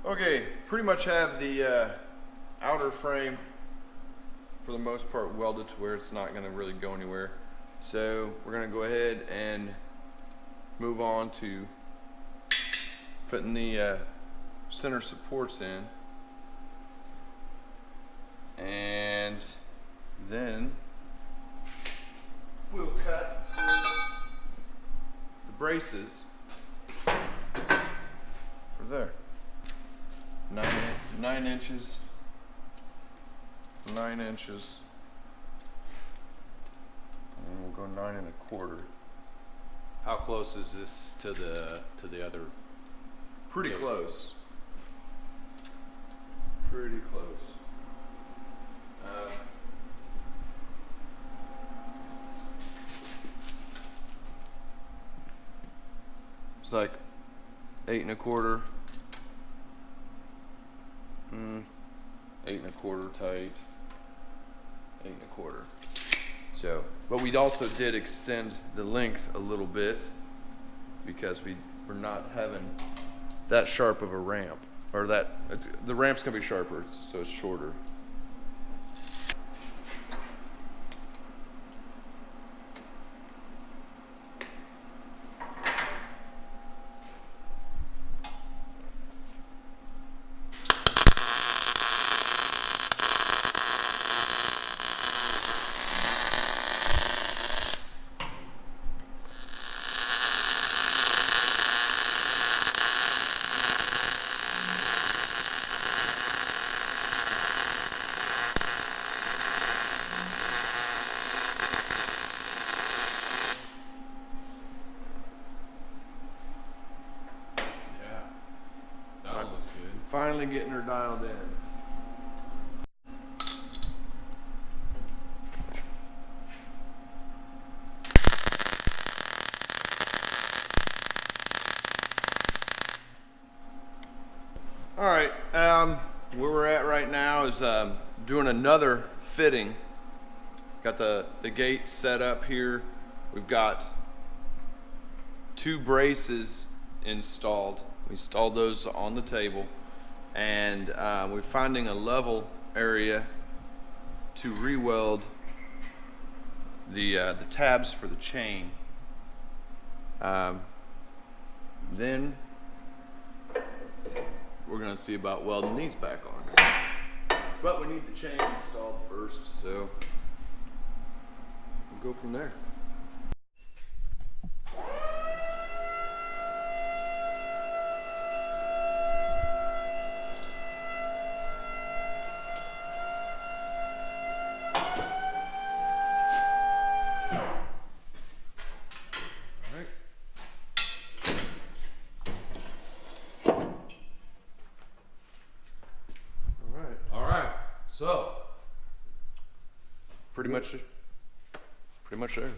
Okay, pretty much have the outer frame for the most part welded to where it's not going to really go anywhere. So we're going to go ahead and move on to putting the center supports in, and then we'll cut the braces for there. 9 inches, 9 inches, and we'll go 9 1/4. How close is this to the other? Pretty close. Pretty close. It's like 8 1/4. 8 1/4 tight. 8 1/4. So, but we also did extend the length a little bit because we're not having that sharp of a ramp, or the ramp's gonna be sharper, so it's shorter. Finally getting her dialed in. All right, where we're at right now is doing another fitting. Got the gate set up here. We've got 2 braces installed. We installed those on the table. And we're finding a level area to re-weld the tabs for the chain. Then we're gonna see about welding these back on. But we need the chain installed first, so we'll go from there. So, pretty much there.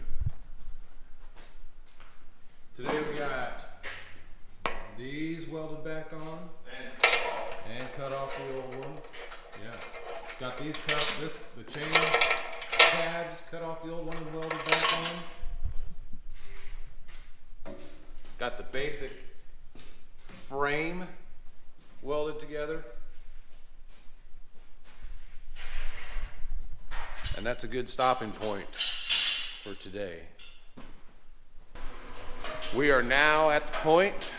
Today we got these welded back on and cut off the old one. Yeah, got these cut. The chain tabs cut off the old one and welded back on. Got the basic frame welded together. And that's a good stopping point for today. We are now at the point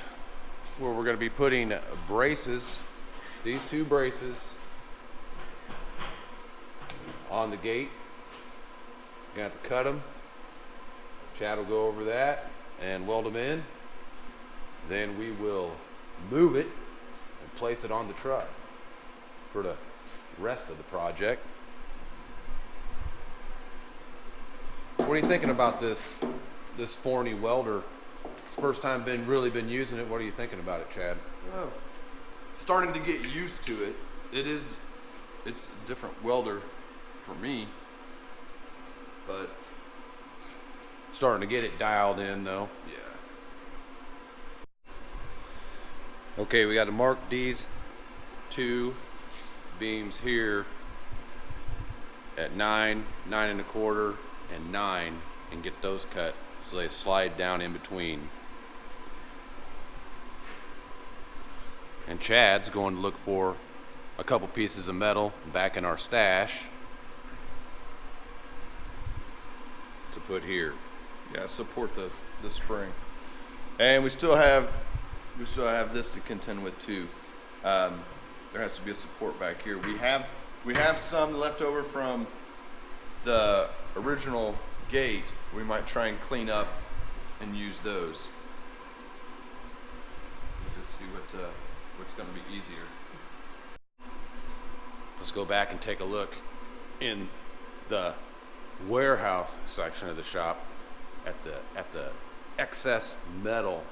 where we're going to be putting braces, these 2 braces, on the gate. You're going to have to cut them. Chad will go over that and weld them in. Then we will move it and place it on the truck for the rest of the project. What are you thinking about this Forney welder? It's the first time really been using it. What are you thinking about it, Chad? Starting to get used to it. It's a different welder for me, but starting to get it dialed in though. Yeah. Okay, we got to mark these 2 beams here at 9, 9 1/4, and 9, and get those cut so they slide down in between. And Chad's going to look for a couple pieces of metal back in our stash to put here. Yeah, support the spring. And we still have this to contend with too. There has to be a support back here. We have some left over from the original gate. We might try and clean up and use those. We'll just see what's going to be easier. Let's go back and take a look in the warehouse section of the shop at the excess metal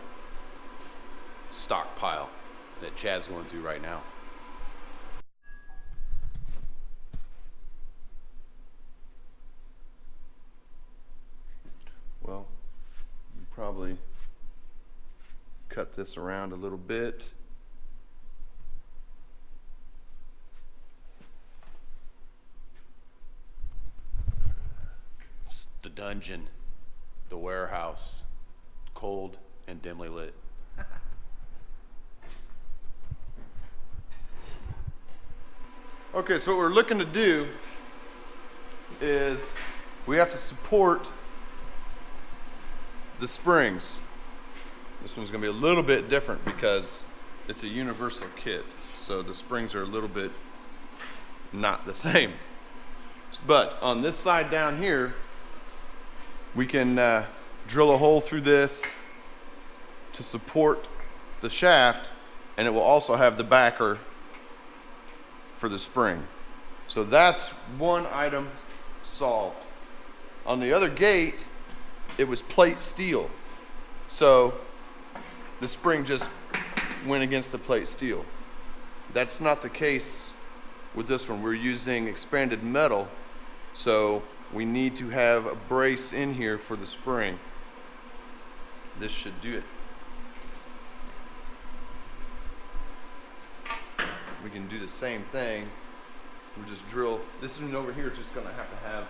stockpile that Chad's going through right now. Well, we probably cut this around a little bit. It's the dungeon, the warehouse, cold and dimly lit. Okay, so what we're looking to do is we have to support the springs. This one's gonna be a little bit different because it's a universal kit. So the springs are a little bit not the same. But on this side down here, we can drill a hole through this to support the shaft, and it will also have the backer for the spring. So that's one item solved. On the other gate, it was plate steel. So the spring just went against the plate steel. That's not the case with this one. We're using expanded metal, so we need to have a brace in here for the spring. This should do it. We can do the same thing. We just drill. This one over here is just gonna have to have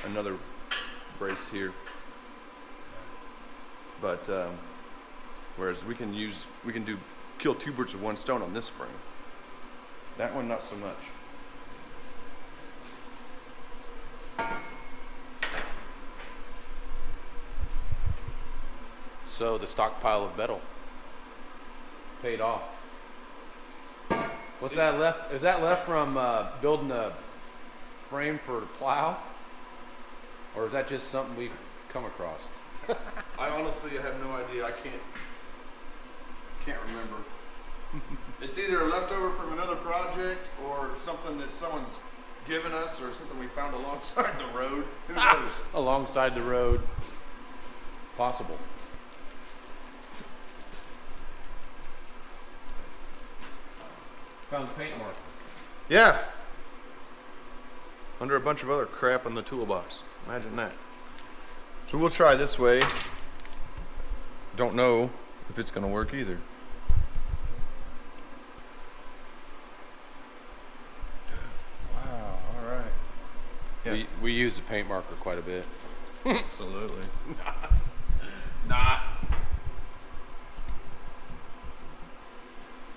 another brace here. But whereas we can kill two birds with one stone on this spring. That one not so much. So the stockpile of metal paid off. What's that left? Is that left from building a frame for the plow? Or is that just something we've come across? I honestly have no idea. I can't remember. It's either a leftover from another project or something that someone's given us or something we found alongside the road. Who knows? Alongside the road. Possible. Found the paint mark. Yeah. Under a bunch of other crap in the toolbox. Imagine that. So we'll try this way. Don't know if it's going to work either. Wow, all right. Yeah. We use the paint marker quite a bit. Absolutely. Not.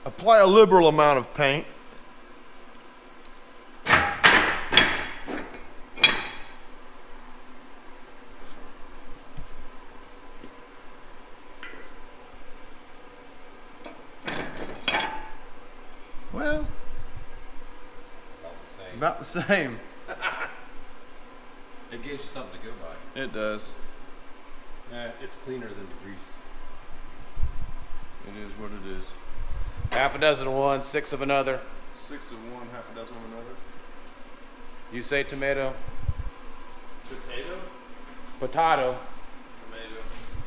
Apply a liberal amount of paint. Well, about the same. It gives you something to go by. It does. It's cleaner than the grease. It is what it is. Half a dozen of one, 6 of another. 6 of one, half a dozen of another. You say tomato? Potato? Potato.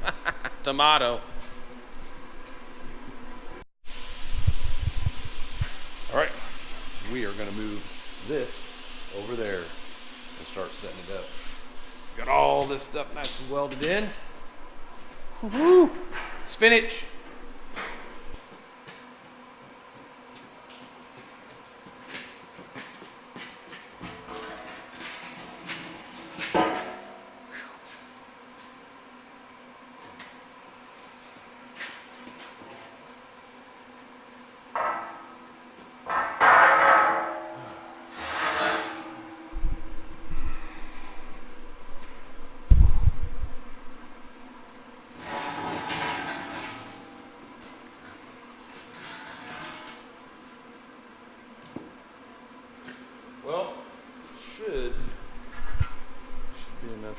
Tomato. Tomato. All right, we are gonna move this over there and start setting it up. Got all this stuff nice and welded in. Woo-hoo! Spinach.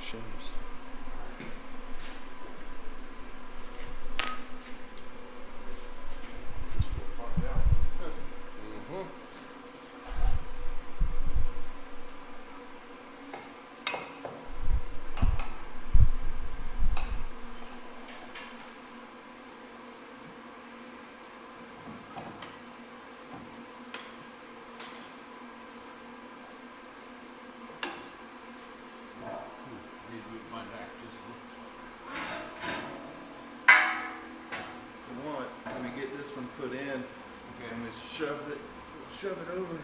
shims. Guess we'll find out. Let me get this one put in. Okay. And we shove it over.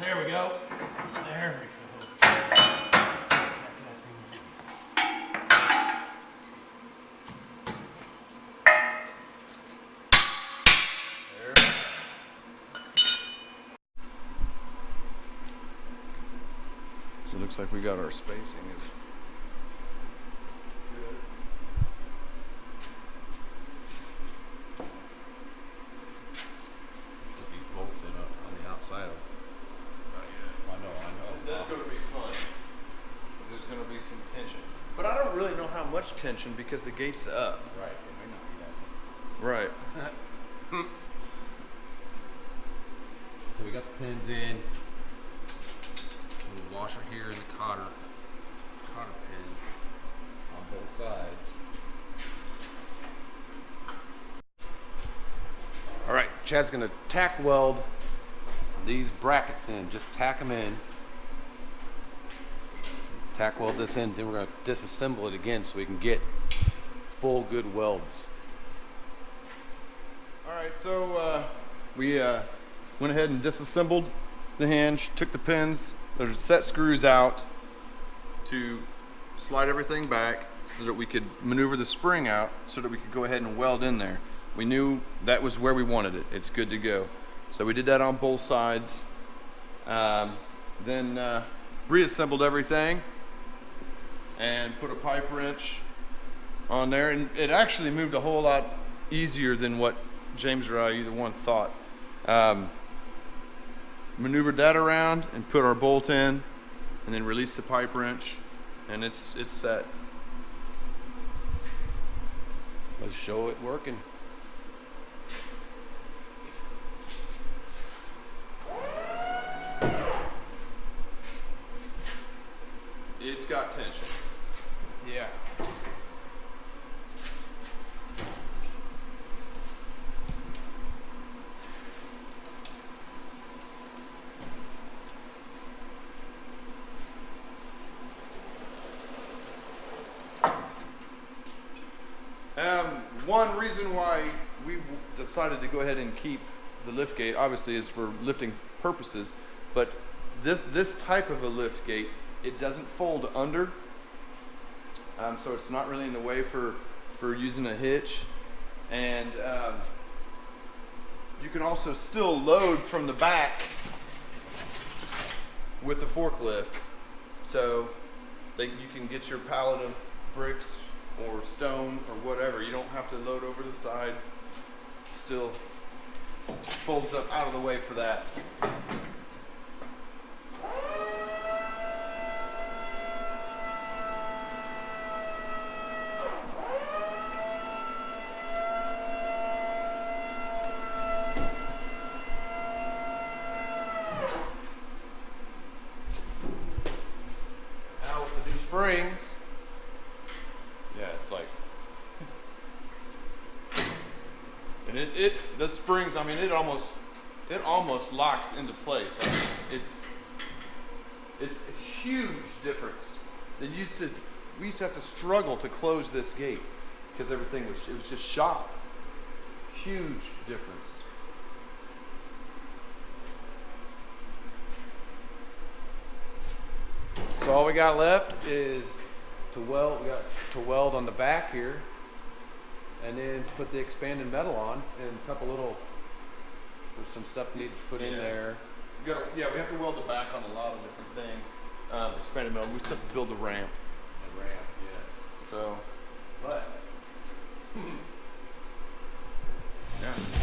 There we go. There we go. So it looks like we got our spacing is good. Put these bolts in on the outside of it. I know. That's going to be fun. There's going to be some tension. But I don't really know how much tension because the gate's up. Right, it may not be that. Right. So we got the pins in. The washer here and the cotter pin on both sides. All right, Chad's gonna tack weld these brackets in. Just tack them in. Tack weld this in, then we're gonna disassemble it again so we can get full good welds. All right, so we went ahead and disassembled the hinge, took the pins, the set screws out to slide everything back so that we could maneuver the spring out so that we could go ahead and weld in there. We knew that was where we wanted it. It's good to go. So we did that on both sides. Then reassembled everything and put a pipe wrench on there. And it actually moved a whole lot easier than what James or I either one thought. Maneuvered that around and put our bolt in and then released the pipe wrench and it's set. Let's show it working. It's got tension. Yeah. One reason why we decided to go ahead and keep the liftgate, obviously, is for lifting purposes, but this type of a liftgate, it doesn't fold under, so it's not really in the way for using a hitch, and you can also still load from the back with the forklift, so that you can get your pallet of bricks or stone or whatever. You don't have to load over the side. Still folds up out of the way for that. Now with the new springs. Yeah, it's like, and the springs, I mean, it almost locks into place. I mean, it's a huge difference. We used to have to struggle to close this gate because it was just shot. Huge difference. So all we got left is to weld. We got to weld on the back here, and then put the expanded metal on, and a couple little. There's some stuff needs to put in there. We have to weld the back on a lot of different things. Expanded metal. We still have to build the ramp. The ramp, yes. So, But yeah.